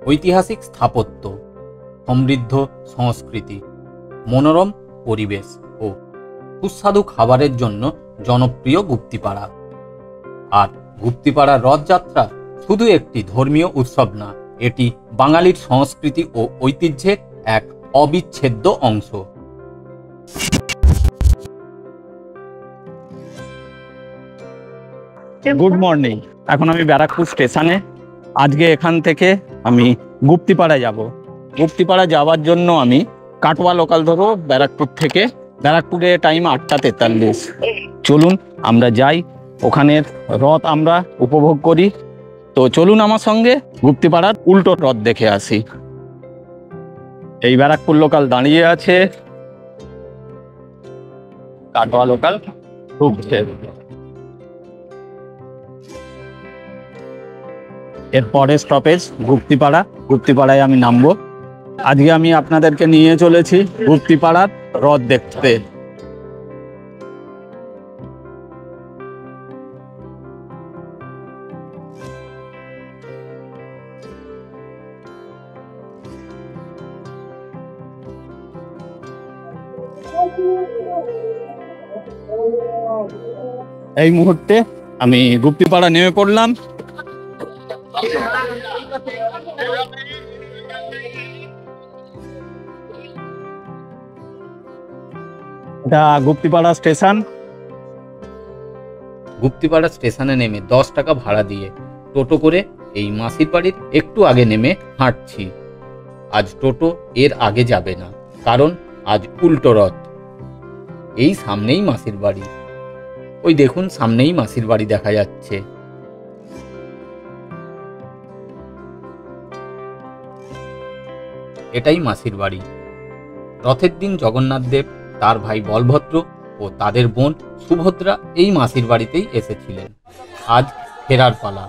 ঐতিহাসিক স্থাপত্য, সমৃদ্ধ সংস্কৃতি, মনোরম পরিবেশ ও সুস্বাদু খাবারের জন্য জনপ্রিয় গুপ্তিপাড়া। আর গুপ্তিপাড়ার রথযাত্রা শুধু একটি ধর্মীয় উৎসব না, এটি বাঙালির সংস্কৃতি ও ঐতিহ্যের এক অবিচ্ছেদ্য অংশ। Good morning. এখন আমি ব্যারাকপুর স্টেশনে। আজকে এখান থেকে আমি গুপ্তিপাড়া যাব। গুপ্তিপাড়া যাওয়ার জন্য আমি কাটোয়া লোকাল ধরো ব্যারাকপুর থেকে। ব্যারাকপুরে টাইম 8:43। চলুন আমরা যাই, ওখানের রথ আমরা উপভোগ করি। তো চলুন আমার সঙ্গে গুপ্তিপাড়ার উল্টো রথ দেখে আসি। এই ব্যারাকপুর লোকাল দাঁড়িয়ে আছে, কাটোয়া লোকাল ঢুকছে। এর পরের স্টপেজ গুপ্তিপাড়া। গুপ্তিপাড়ায় আমি নামবো। আজকে আমি আপনাদেরকে নিয়ে চলেছি গুপ্তিপাড়ার রথ দেখতে। এই মুহূর্তে আমি গুপ্তিপাড়া নেমে পড়লাম। এটা গুপ্তিপাড়া স্টেশন। গুপ্তিপাড়া স্টেশনে নেমে 10 টাকা ভাড়া দিয়ে টোটো করে এই মাসির বাড়ির একটু আগে নেমে হাঁটছি। আজ টোটো এর আগে যাবে না, কারণ আজ উল্টো রথ। এই সামনেই মাসির বাড়ি, ওই দেখুন সামনেই মাসির বাড়ি দেখা যাচ্ছে। এটাই মাসির বাড়ি। রথের দিন জগন্নাথ দেব, তার ভাই বলভদ্র ও তাদের বোন সুভদ্রা এই মাসির বাড়িতেই এসেছিলেন। আজ ফেরার পালা।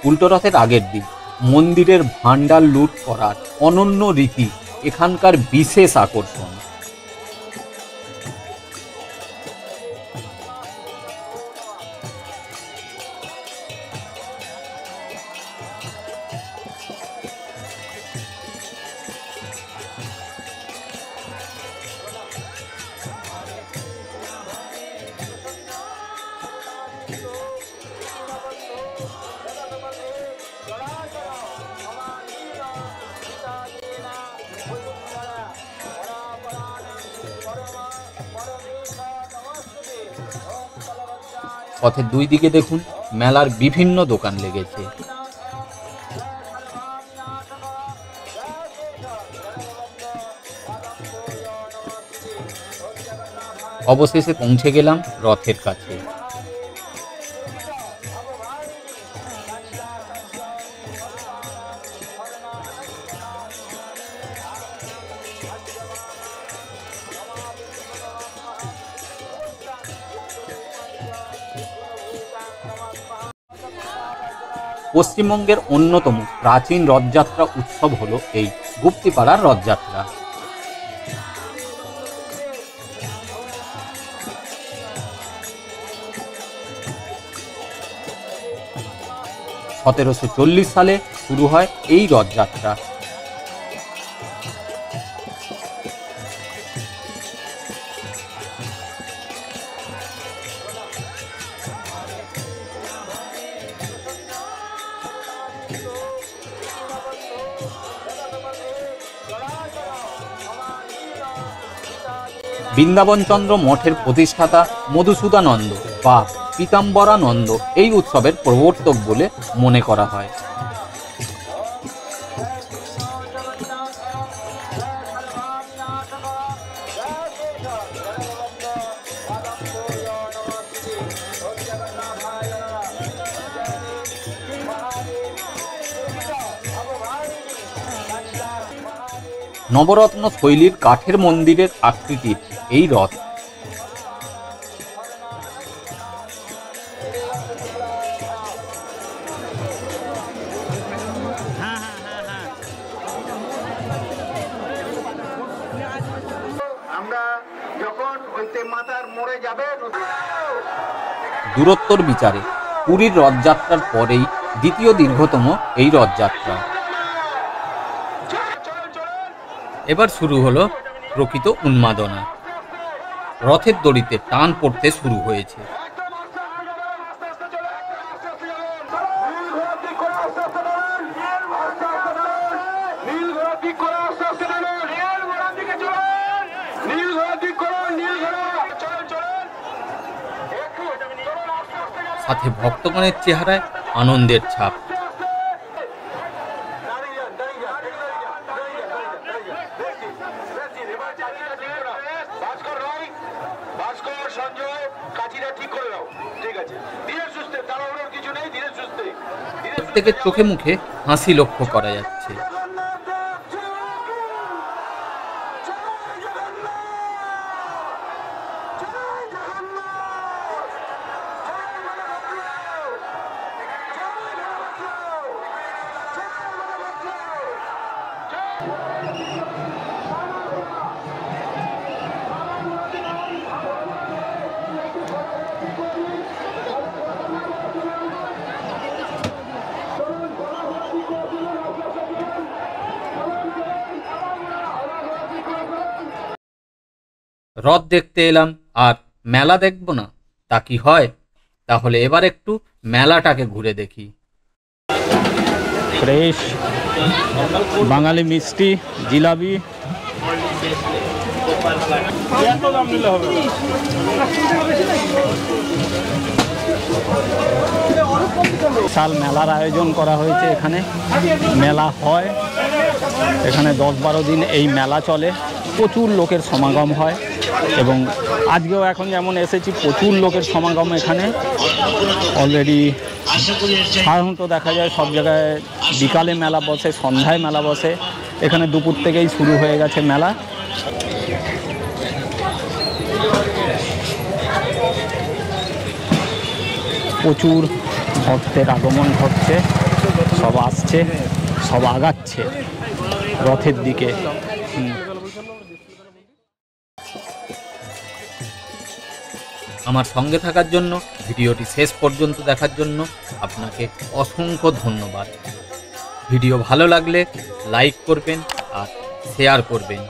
উল্টো রথের আগের দিন মন্দিরের ভান্ডার লুট করার অনন্য রীতি এখানকার বিশেষ আকর্ষণ। পথের দুই দিকে দেখুন মেলার বিভিন্ন দোকান লেগেছে। অবশেষে পৌঁছে গেলাম রথের কাছে। পশ্চিমবঙ্গের অন্যতম প্রাচীন রথযাত্রা উৎসব হলো এই গুপ্তিপাড়ার রথযাত্রা। (1740 সালে শুরু হয় এই রথযাত্রা। বৃন্দাবনচন্দ্র মঠের প্রতিষ্ঠাতা মধুসূদনানন্দ বা পীতাম্বরানন্দ এই উৎসবের প্রবর্তক বলে মনে করা হয়। নবরত্ন শৈলীর কাঠের মন্দিরের আকৃতির এই রথ। দূরত্বর বিচারে পুরীর রথযাত্রার পরেই দ্বিতীয় দীর্ঘতম এই রথযাত্রা। এবার শুরু হলো প্রকৃত উন্মাদনা। রথের দড়িতে টান পড়তে শুরু হয়েছে। সাথে ভক্তগণের চেহারায় আনন্দের ছাপ। প্রত্যেকের চোখে মুখে হাসি লক্ষ্য করা যাচ্ছে। রথ দেখতে এলাম আর মেলা দেখব না, তা কি হয়? তাহলে এবার একটু মেলাটাকে ঘুরে দেখি। ফ্রেশ বাঙালি মিষ্টি, জিলাপি। বিশাল মেলার আয়োজন করা হয়েছে। এখানে মেলা হয়, এখানে 10-12 দিন এই মেলা চলে। প্রচুর লোকের সমাগম হয় এবং আজকেও এখন যেমন এসেছি প্রচুর লোকের সমাগম এখানে অলরেডি। সাধারণত দেখা যায় সব জায়গায় বিকালে মেলা বসে, সন্ধ্যায় মেলা বসে, এখানে দুপুর থেকেই শুরু হয়ে গেছে মেলা। প্রচুর ভক্তের আগমন ঘটছে, সব আসছে, সব আগাচ্ছে রথের দিকে। আমার সঙ্গে থাকার জন্য, ভিডিওটি শেষ পর্যন্ত দেখার জন্য আপনাকে অসংখ্য ধন্যবাদ। ভিডিও ভালো লাগলে লাইক করবেন আর শেয়ার করবেন।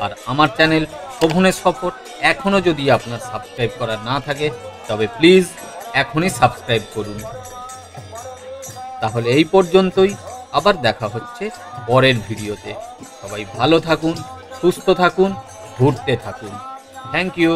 আর আমার চ্যানেল শোভনের সফর এখনও যদি আপনার সাবস্ক্রাইব করা না থাকে তবে প্লিজ এখনই সাবস্ক্রাইব করুন। তাহলে এই পর্যন্তই, আবার দেখা হচ্ছে পরের ভিডিওতে। সবাই ভালো থাকুন, সুস্থ থাকুন, ঘুরতে থাকুন। Thank you.